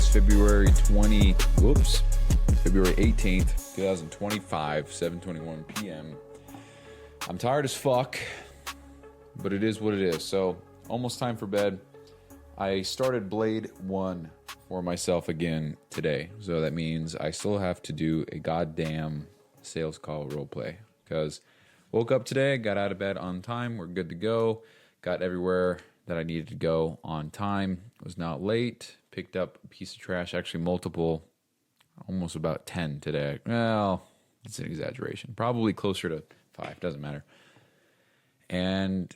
February 18th, 2025, 7:21 p.m. I'm tired as fuck, but it is what it is. So, almost time for bed. I started Blade-1 for myself again today. So that means I still have to do a goddamn sales call roleplay. Because woke up today, got out of bed on time, we're good to go. Got everywhere that I needed to go on time. Was not late. Picked up a piece of trash, actually multiple, almost about 10 today. Well, it's an exaggeration. Probably closer to 5, doesn't matter. And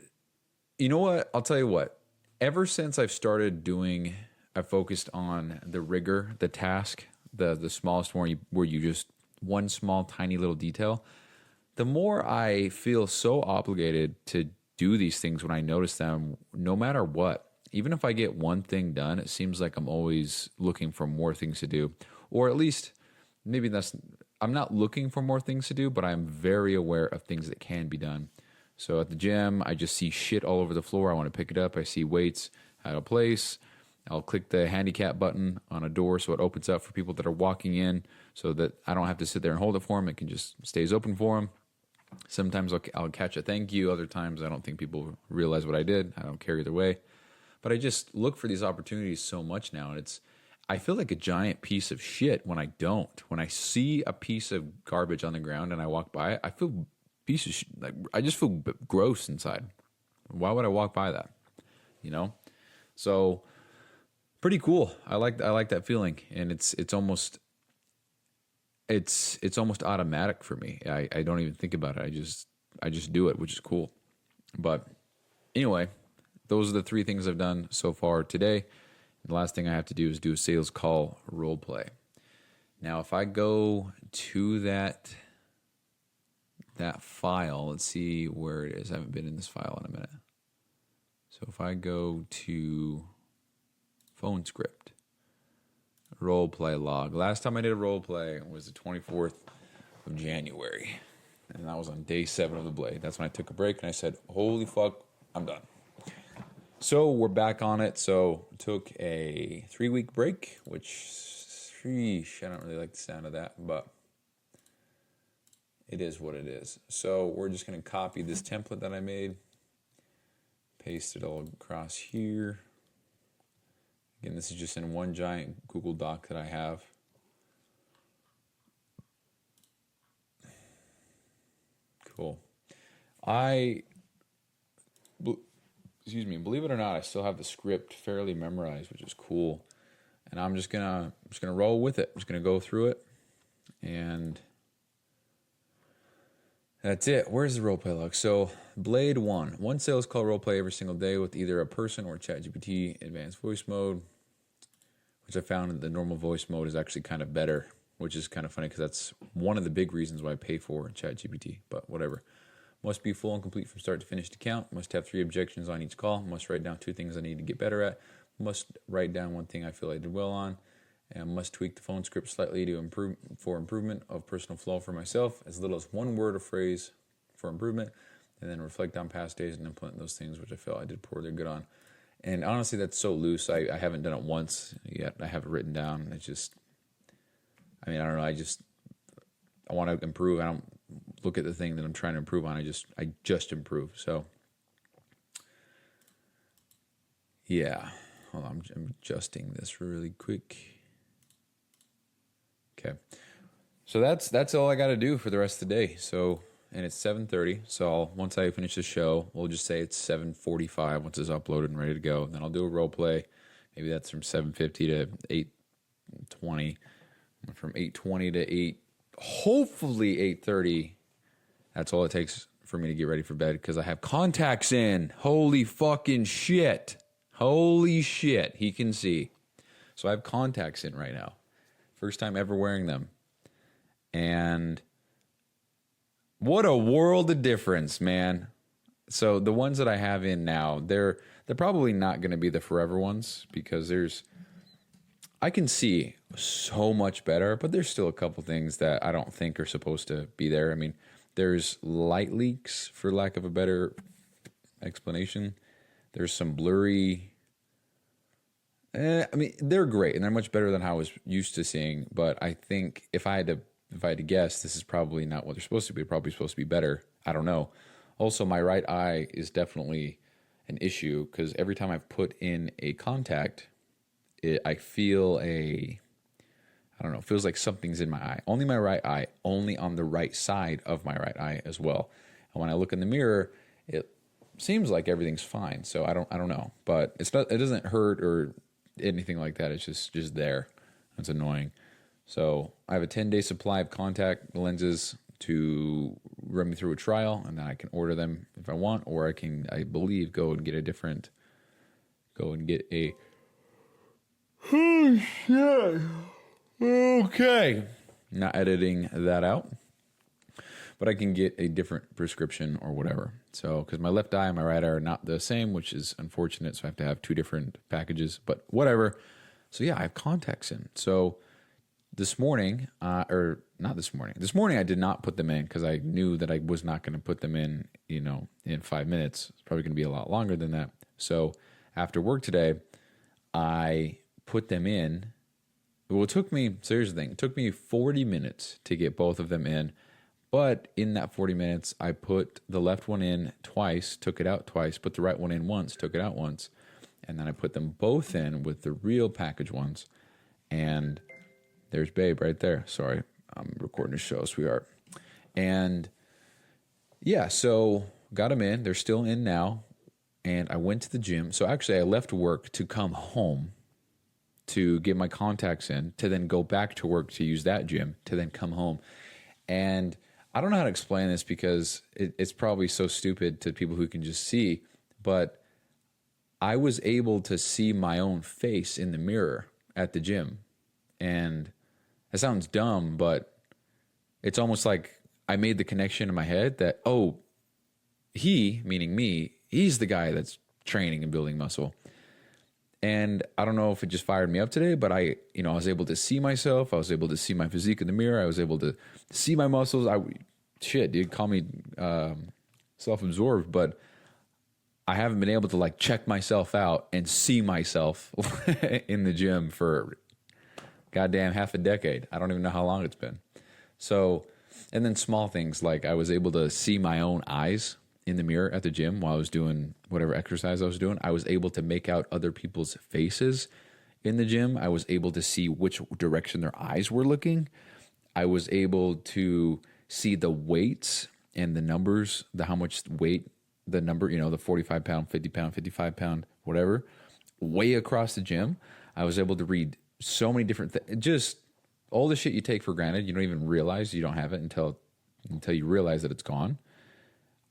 you know what? I'll tell you what. Ever since I've started doing, I focused on the rigor, the task, the smallest one where you just, one small tiny little detail, the more I feel so obligated to do these things when I notice them, no matter what. Even if I get one thing done, it seems like I'm always looking for more things to do. Or at least, maybe I'm not looking for more things to do, but I'm very aware of things that can be done. So at the gym, I just see shit all over the floor. I want to pick it up. I see weights out of place. I'll click the handicap button on a door so it opens up for people that are walking in so that I don't have to sit there and hold it for them. It can just stays open for them. Sometimes I'll catch a thank you. Other times I don't think people realize what I did. I don't care either way. But I just look for these opportunities so much now. And I feel like a giant piece of shit when I don't. When I see a piece of garbage on the ground and I walk by it, I feel like I just feel gross inside. Why would I walk by that? You know? So pretty cool. I like that feeling, and it's almost automatic for me. I don't even think about it. I just do it, which is cool. But anyway, those are the 3 things I've done so far today. The last thing I have to do is do a sales call role play. Now, if I go to that file, let's see where it is. I haven't been in this file in a minute. So if I go to phone script, role play log. Last time I did a role play was the 24th of January. And that was on day 7 of the Blade. That's when I took a break and I said, holy fuck, I'm done. So we're back on it. So took a 3-week break, which, sheesh, I don't really like the sound of that, but it is what it is. So we're just going to copy this template that I made, paste it all across here. Again, this is just in one giant Google Doc that I have. Cool. Believe it or not, I still have the script fairly memorized, which is cool. And I'm just gonna roll with it. I'm just gonna go through it, and that's it. Where's the roleplay log? So, Blade-1. One sales call roleplay every single day with either a person or ChatGPT advanced voice mode, which I found that the normal voice mode is actually kind of better, which is kind of funny because that's one of the big reasons why I pay for ChatGPT, but whatever. Must be full and complete from start to finish to count. Must have 3 objections on each call. Must write down 2 things I need to get better at. Must write down 1 thing I feel I did well on. And must tweak the phone script slightly to improve for improvement of personal flow for myself. As little as 1 word or phrase for improvement. And then reflect on past days and implement those things which I feel I did poorly or good on. And honestly, that's so loose. I haven't done it once yet. I have it written down. It's just, I don't know. I want to improve. I don't look at the thing that I'm trying to improve on. I just improve. So, yeah. Hold on. I'm adjusting this really quick. Okay. So that's all I got to do for the rest of the day. So, and it's 7:30. So once I finish the show, we'll just say it's 7:45 once it's uploaded and ready to go. Then I'll do a role play. Maybe that's from 7:50 to 8:20. From 8:20 to hopefully 8:30. That's all it takes for me to get ready for bed because I have contacts in. Holy fucking shit. Holy shit. He can see. So I have contacts in right now. First time ever wearing them. And what a world of difference, man. So the ones that I have in now, they're probably not going to be the forever ones because I can see so much better, but there's still a couple things that I don't think are supposed to be there. There's light leaks, for lack of a better explanation. There's some blurry I mean, they're great and they're much better than how I was used to seeing. But I think if I had to guess, this is probably not what they're supposed to be. They're probably supposed to be better. I don't know. Also, my right eye is definitely an issue because every time I've put in a contact, I feel I don't know, it feels like something's in my eye. Only my right eye, only on the right side of my right eye as well. And when I look in the mirror, it seems like everything's fine. So I don't know, but it doesn't hurt or anything like that. It's just there. That's annoying. So I have a 10-day supply of contact lenses to run me through a trial, and then I can order them if I want, or I can, I believe, go and get a. Oh shit. Okay. Not editing that out, but I can get a different prescription or whatever. So, because my left eye and my right eye are not the same, which is unfortunate. So I have to have two different packages, but whatever. So yeah, I have contacts in. So this morning, or not this morning, I did not put them in because I knew that I was not going to put them in, in 5 minutes. It's probably going to be a lot longer than that. So after work today, I put them in. Well, so here's the thing. It took me 40 minutes to get both of them in. But in that 40 minutes, I put the left one in twice, took it out twice, put the right one in once, took it out once. And then I put them both in with the real package ones. And there's Babe right there. Sorry, I'm recording a show, sweetheart. And yeah, so got them in. They're still in now. And I went to the gym. So actually, I left work to come home to get my contacts in, to then go back to work to use that gym, to then come home. And I don't know how to explain this because it's probably so stupid to people who can just see, but I was able to see my own face in the mirror at the gym. And it sounds dumb, but it's almost like I made the connection in my head that, oh, he, meaning me, he's the guy that's training and building muscle. And I don't know if it just fired me up today, but I was able to see myself. I was able to see my physique in the mirror. I was able to see my muscles. Dude, call me self-absorbed, but I haven't been able to check myself out and see myself in the gym for goddamn half a decade. I don't even know how long it's been. So, and then small things like I was able to see my own eyes in the mirror at the gym while I was doing whatever exercise I was doing. I was able to make out other people's faces in the gym. I was able to see which direction their eyes were looking. I was able to see the weights and the numbers, how much weight, the number, the 45 pound, 50 pound, 55 pound, whatever, way across the gym. I was able to read so many different things, just all the shit you take for granted. You don't even realize you don't have it until you realize that it's gone.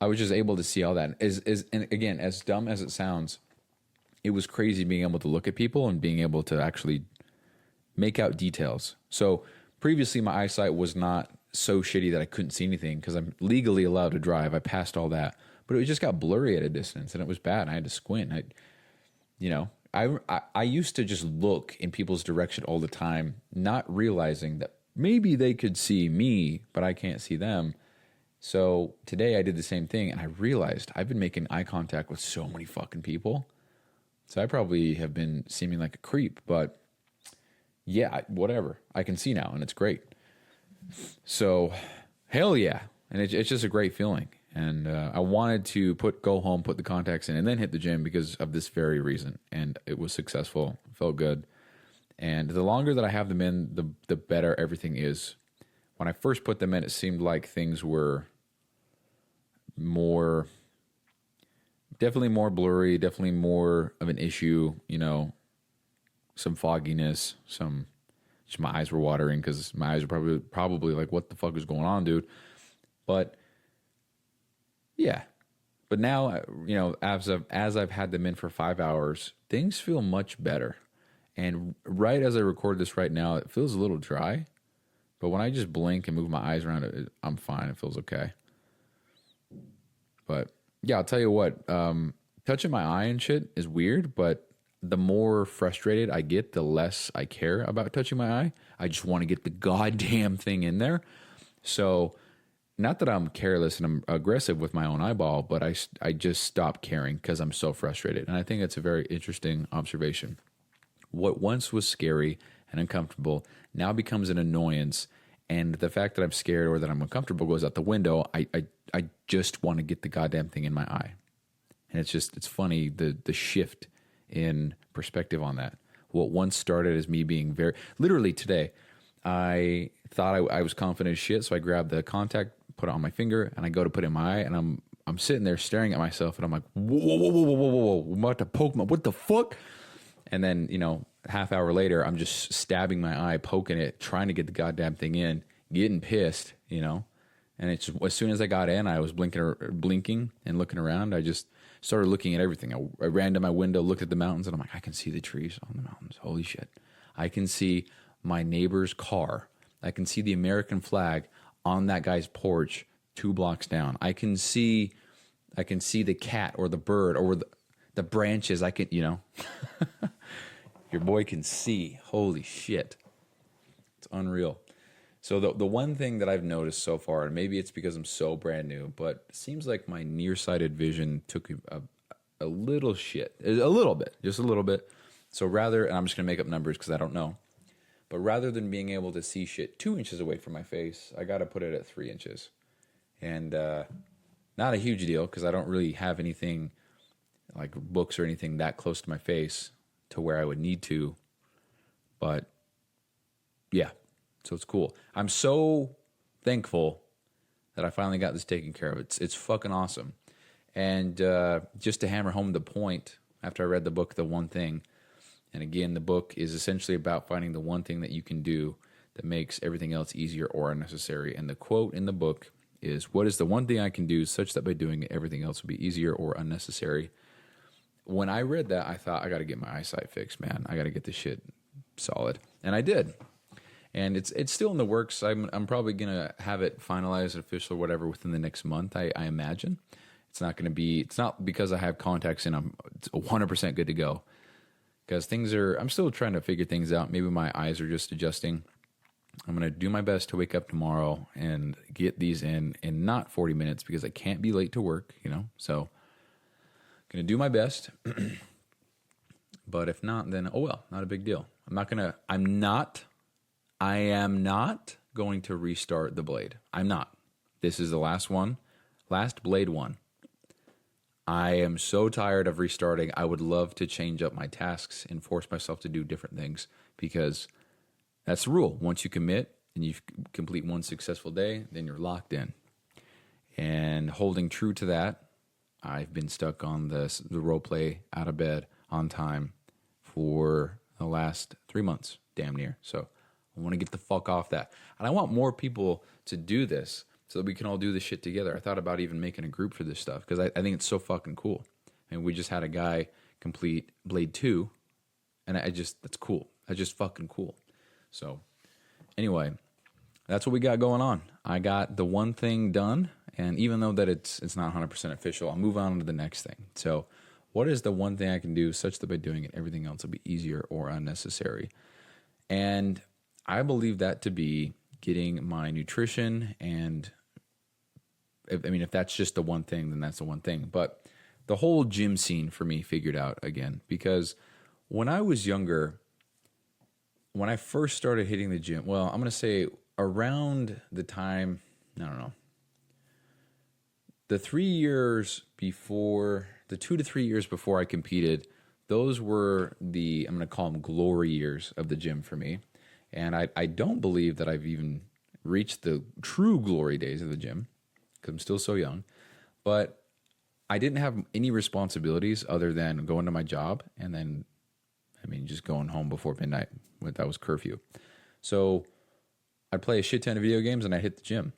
I was just able to see all that. And again, as dumb as it sounds, it was crazy being able to look at people and being able to actually make out details. So previously my eyesight was not so shitty that I couldn't see anything because I'm legally allowed to drive. I passed all that, but it just got blurry at a distance and it was bad. I had to squint. I used to just look in people's direction all the time, not realizing that maybe they could see me, but I can't see them. So today I did the same thing and I realized I've been making eye contact with so many fucking people. So I probably have been seeming like a creep, but yeah, whatever. I can see now and it's great. So hell yeah. And it's just a great feeling. And I wanted to go home, put the contacts in and then hit the gym because of this very reason. And it was successful. Felt good. And the longer that I have them in, the better everything is. When I first put them in, it seemed like things were definitely more blurry, definitely more of an issue, some fogginess, just my eyes were watering because my eyes were probably like, what the fuck is going on, dude? But yeah, but now, as I've had them in for 5 hours, things feel much better. And right as I record this right now, it feels a little dry, but when I just blink and move my eyes around, I'm fine. It feels okay. But yeah, I'll tell you what, touching my eye and shit is weird, but the more frustrated I get, the less I care about touching my eye. I just want to get the goddamn thing in there. So not that I'm careless and I'm aggressive with my own eyeball, but I just stop caring because I'm so frustrated. And I think that's a very interesting observation. What once was scary and uncomfortable now becomes an annoyance. And the fact that I'm scared or that I'm uncomfortable goes out the window. I just want to get the goddamn thing in my eye. And it's funny, the shift in perspective on that. What once started as me being literally today, I thought I was confident as shit. So I grabbed the contact, put it on my finger, and I go to put it in my eye, and I'm sitting there staring at myself, and I'm like, whoa, I'm about to poke what the fuck? And then, half hour later, I'm just stabbing my eye, poking it, trying to get the goddamn thing in, getting pissed, And it's just, as soon as I got in, I was blinking and looking around. I just started looking at everything. I ran to my window, looked at the mountains, and I'm like, I can see the trees on the mountains. Holy shit. I can see my neighbor's car. I can see the American flag on that guy's porch 2 blocks down. I can see the cat or the bird or the branches. I can, your boy can see. Holy shit. It's unreal. So the one thing that I've noticed so far, and maybe it's because I'm so brand new, but it seems like my nearsighted vision took a little shit. A little bit. Just a little bit. So rather, and I'm just going to make up numbers because I don't know, but rather than being able to see shit 2 inches away from my face, I got to put it at 3 inches. And not a huge deal because I don't really have anything like books or anything that close to my face to where I would need to. But yeah, so it's cool. I'm so thankful that I finally got this taken care of. It's fucking awesome. And just to hammer home the point, after I read the book, The One Thing, and again, the book is essentially about finding the one thing that you can do that makes everything else easier or unnecessary. And the quote in the book is, what is the one thing I can do such that by doing it, everything else will be easier or unnecessary? When I read that, I thought, I got to get my eyesight fixed, man. I got to get this shit solid. And I did. And it's still in the works. I'm probably going to have it finalized, official, or whatever, within the next month, I imagine. It's not because I have contacts in, I'm 100% good to go. Because I'm still trying to figure things out. Maybe my eyes are just adjusting. I'm going to do my best to wake up tomorrow and get these in not 40 minutes because I can't be late to work, So, going to do my best. But if not, then, oh well, not a big deal. I am not going to restart the Blade. I'm not. This is the last Blade-1. I am so tired of restarting. I would love to change up my tasks and force myself to do different things because that's the rule. Once you commit and you complete one successful day, then you're locked in. And holding true to that, I've been stuck on the roleplay out of bed on time for the last 3 months, damn near. So I want to get the fuck off that. And I want more people to do this so that we can all do this shit together. I thought about even making a group for this stuff because I think it's so fucking cool. And we just had a guy complete Blade 2, and that's cool. That's just fucking cool. So anyway, that's what we got going on. I got the one thing done, and even though that it's not 100% official, I'll move on to the next thing. So what is the one thing I can do such that by doing it, everything else will be easier or unnecessary? And I believe that to be getting my nutrition and if that's just the one thing, then that's the one thing. But the whole gym scene for me figured out again because when I was younger, when I first started hitting the gym, well, I'm going to say around the time, I don't know, the 2 to 3 years before I competed, those were I'm going to call them glory years of the gym for me. And I don't believe that I've even reached the true glory days of the gym because I'm still so young. But I didn't have any responsibilities other than going to my job and then, just going home before midnight. That was curfew. So I'd play a shit ton of video games and I'd hit the gym.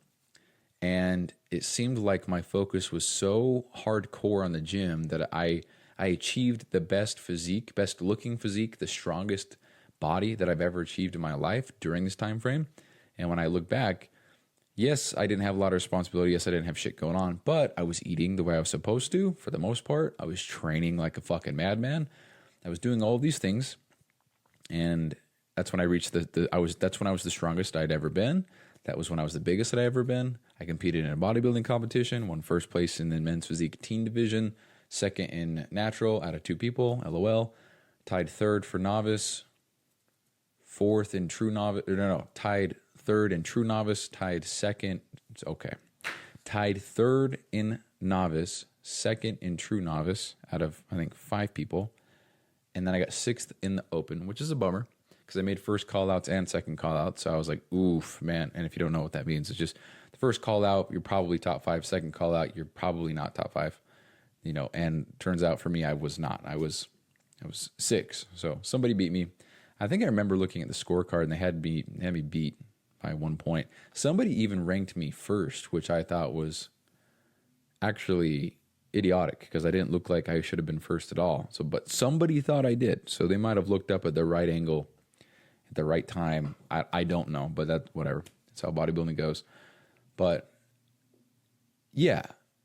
And it seemed like my focus was so hardcore on the gym that I achieved the best looking physique, the strongest body that I've ever achieved in my life during this time frame. And when I look back, yes, I didn't have a lot of responsibility. Yes, I didn't have shit going on, but I was eating the way I was supposed to for the most part. I was training like a fucking madman. I was doing all these things. And that's when I reached that's when I was the strongest I'd ever been. That was when I was the biggest that I ever been. I competed in a bodybuilding competition, won first place in the men's physique teen division, second in natural out of 2 people, LOL. tied third for novice, fourth in true novice. No, tied third in true novice, tied second. Okay. Tied third in novice, second in true novice out of, I think, 5 people. And then I got 6th in the open, which is a bummer because I made first call outs and second call outs. So I was like, oof, man. And if you don't know what that means, it's just the first call out, you're probably top 5. Second call out, you're probably not top 5. And turns out for me, I was not. I was 6. So somebody beat me. I think I remember looking at the scorecard and they had me beat by 1 point. Somebody even ranked me first, which I thought was actually idiotic because I didn't look like I should have been first at all. So, but somebody thought I did. So they might have looked up at the right angle at the right time. I don't know, but that's whatever. That's how bodybuilding goes. But yeah,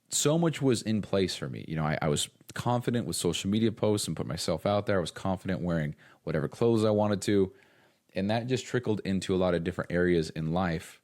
so much was in place for me. I was confident with social media posts and put myself out there. I was confident wearing whatever clothes I wanted to. And that just trickled into a lot of different areas in life.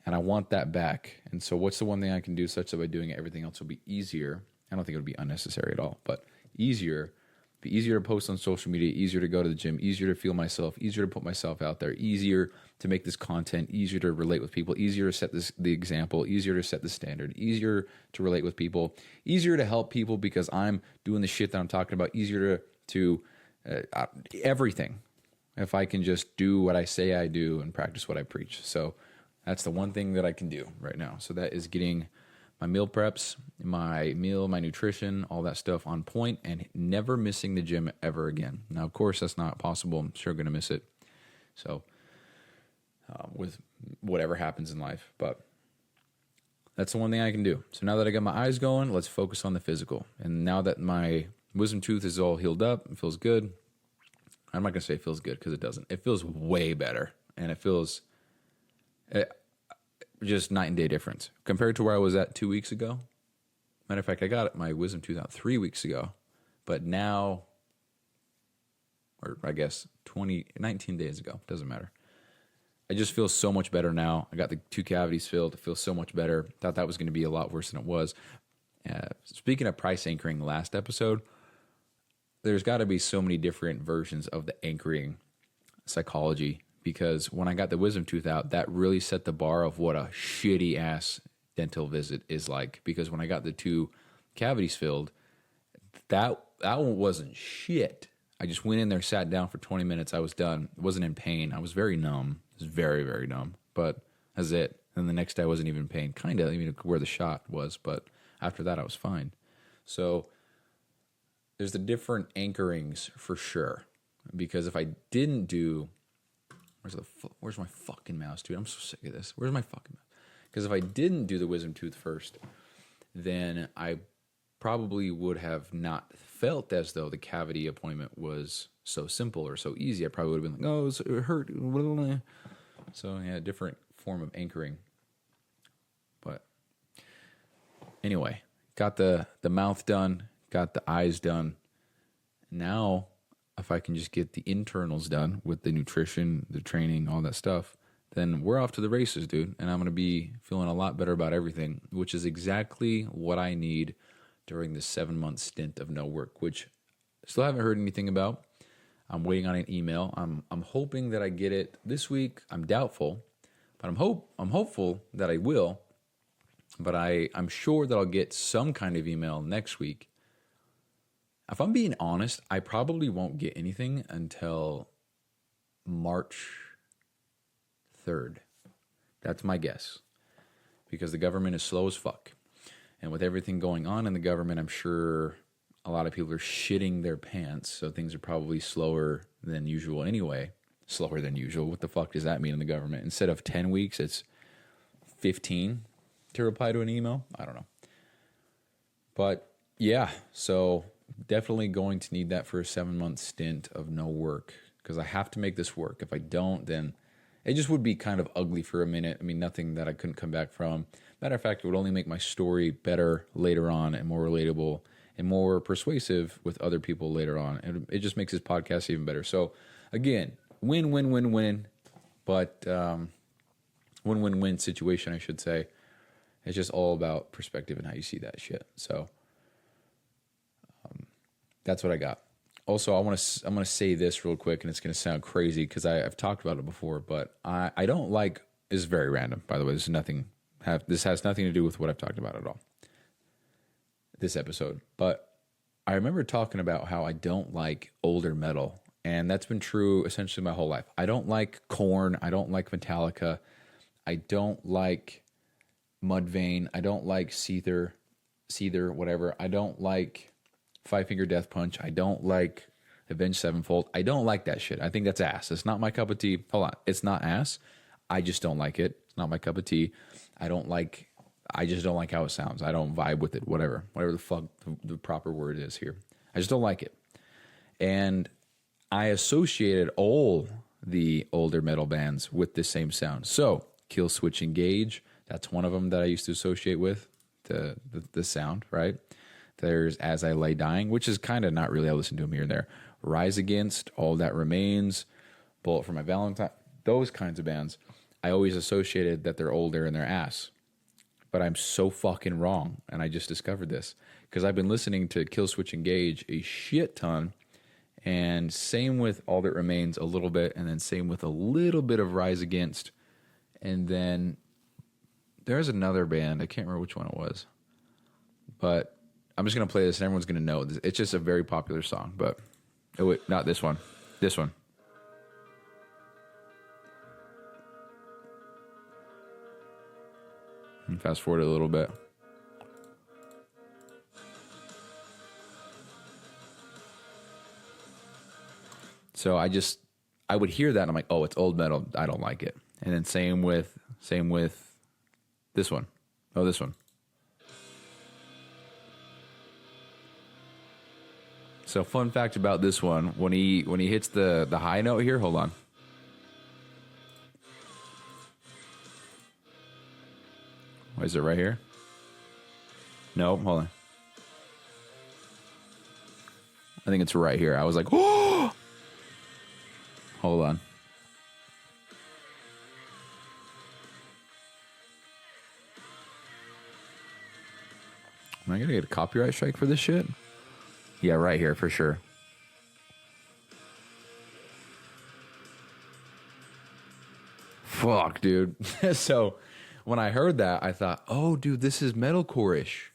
And I want that back. And so what's the one thing I can do such that by doing it, everything else will be easier? I don't think it would be unnecessary at all, but easier. Be easier to post on social media, easier to go to the gym, easier to feel myself, easier to put myself out there, easier to make this content, easier to relate with people, easier to set the example, easier to set the standard, easier to relate with people, easier to help people because I'm doing the shit that I'm talking about, easier to everything. If I can just do what I say I do and practice what I preach. So that's the one thing that I can do right now. So that is getting my meal preps, my nutrition, all that stuff on point and never missing the gym ever again. Now, of course, that's not possible. I'm sure going to miss it. So with whatever happens in life, but that's the one thing I can do. So now that I got my eyes going, let's focus on the physical. And now that my wisdom tooth is all healed up, it feels good. I'm not going to say it feels good because it doesn't. It feels way better. And it feels just night and day difference compared to where I was at 2 weeks ago. Matter of fact, I got my wisdom tooth out 3 weeks ago, but now, or I guess 19 days ago, doesn't matter. I just feel so much better now. I got the 2 cavities filled. It feels so much better. Thought that was going to be a lot worse than it was. Speaking of price anchoring, the last episode, there's got to be so many different versions of the anchoring psychology. Because when I got the wisdom tooth out, that really set the bar of what a shitty ass dental visit is like. Because when I got the 2 cavities filled, that one wasn't shit. I just went in there, sat down for 20 minutes. I was done. I wasn't in pain. I was very numb. It was very, very numb. But that's it. And the next day I wasn't even in pain. Kind of, where the shot was. But after that, I was fine. So there's the different anchorings for sure. Because if I didn't do... Where's my fucking mouse, dude? I'm so sick of this. Where's my fucking mouse? Because if I didn't do the wisdom tooth first, then I probably would have not felt as though the cavity appointment was so simple or so easy. I probably would have been like, oh, it hurt. So, yeah, different form of anchoring. But anyway, got the mouth done, got the eyes done. Now... if I can just get the internals done with the nutrition, the training, all that stuff, then we're off to the races, dude. And I'm going to be feeling a lot better about everything, which is exactly what I need during this 7-month stint of no work, which I still haven't heard anything about. I'm waiting on an email. I'm hoping that I get it this week. I'm doubtful, but I'm hopeful that I will. But I'm sure that I'll get some kind of email next week. If I'm being honest, I probably won't get anything until March 3rd. That's my guess. Because the government is slow as fuck. And with everything going on in the government, I'm sure a lot of people are shitting their pants. So things are probably slower than usual anyway. Slower than usual. What the fuck does that mean in the government? Instead of 10 weeks, it's 15 to reply to an email. I don't know. But yeah, so... definitely going to need that for a 7-month stint of no work because I have to make this work. If I don't, then it just would be kind of ugly for a minute. I mean, nothing that I couldn't come back from. Matter of fact, it would only make my story better later on and more relatable and more persuasive with other people later on. And it just makes this podcast even better. So again, win, win, win, win. But win-win-win situation, I should say. It's just all about perspective and how you see that shit. So that's what I got. Also, I'm gonna say this real quick, and it's gonna sound crazy because I've talked about it before, but I don't like. This is very random, by the way. This has nothing to do with what I've talked about at all. This episode, but I remember talking about how I don't like older metal, and that's been true essentially my whole life. I don't like Korn. I don't like Metallica. I don't like Mudvayne. I don't like Seether, whatever. I don't like Five Finger Death Punch. I don't like Avenged Sevenfold. I don't like that shit. I think that's ass. It's not my cup of tea. Hold on. It's not ass. I just don't like it. It's not my cup of tea. I just don't like how it sounds. I don't vibe with it, whatever the fuck the proper word is here. I just don't like it. And I associated all the older metal bands with the same sound. So, Kill Switch Engage, that's one of them that I used to associate with the sound, right? There's As I Lay Dying, which is kind of not really, I listen to them here and there. Rise Against, All That Remains, Bullet for My Valentine, those kinds of bands. I always associated that they're older and they're ass. But I'm so fucking wrong, and I just discovered this. Because I've been listening to Kill Switch Engage a shit ton, and same with All That Remains a little bit, and then same with a little bit of Rise Against. And then there's another band, I can't remember which one it was. But I'm just going to play this, and everyone's going to know. It's just a very popular song, but... Oh, wait, not this one. This one. And fast forward a little bit. So I would hear that and I'm like, oh, it's old metal. I don't like it. And then same with this one. Oh, this one. So fun fact about this one, when he hits the high note here, hold on. What is it right here? No, hold on. I think it's right here. I was like, oh! Hold on. Am I gonna get a copyright strike for this shit? Yeah, right here for sure. Fuck, dude. So when I heard that, I thought, oh, dude, this is metalcore-ish.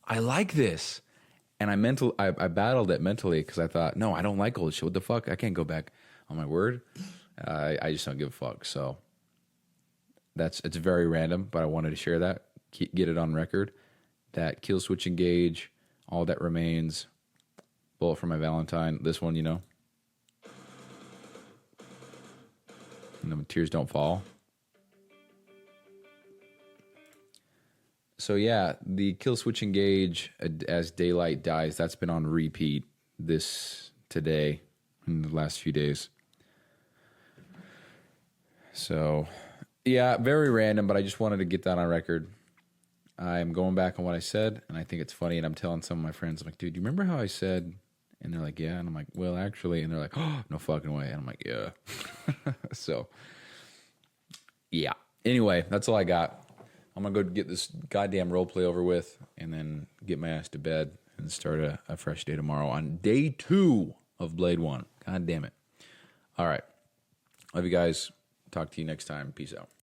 I like this. And I battled it mentally because I thought, no, I don't like old shit. What the fuck? I can't go back on my word. I just don't give a fuck. So it's very random, but I wanted to share that, get it on record. That Kill Switch Engage, All That Remains, Bullet for My Valentine. This one, you know. And the Tears Don't Fall. So yeah, the Kill Switch Engage, As Daylight Dies, that's been on repeat today in the last few days. So yeah, very random, but I just wanted to get that on record. I'm going back on what I said, and I think it's funny, and I'm telling some of my friends, I'm like, dude, do you remember how I said? And they're like, yeah. And I'm like, well, actually. And they're like, oh, no fucking way. And I'm like, yeah. So yeah. Anyway, that's all I got. I'm going to go get this goddamn role play over with and then get my ass to bed and start a fresh day tomorrow on day 2 of Blade-1. God damn it. All right. Love you guys. Talk to you next time. Peace out.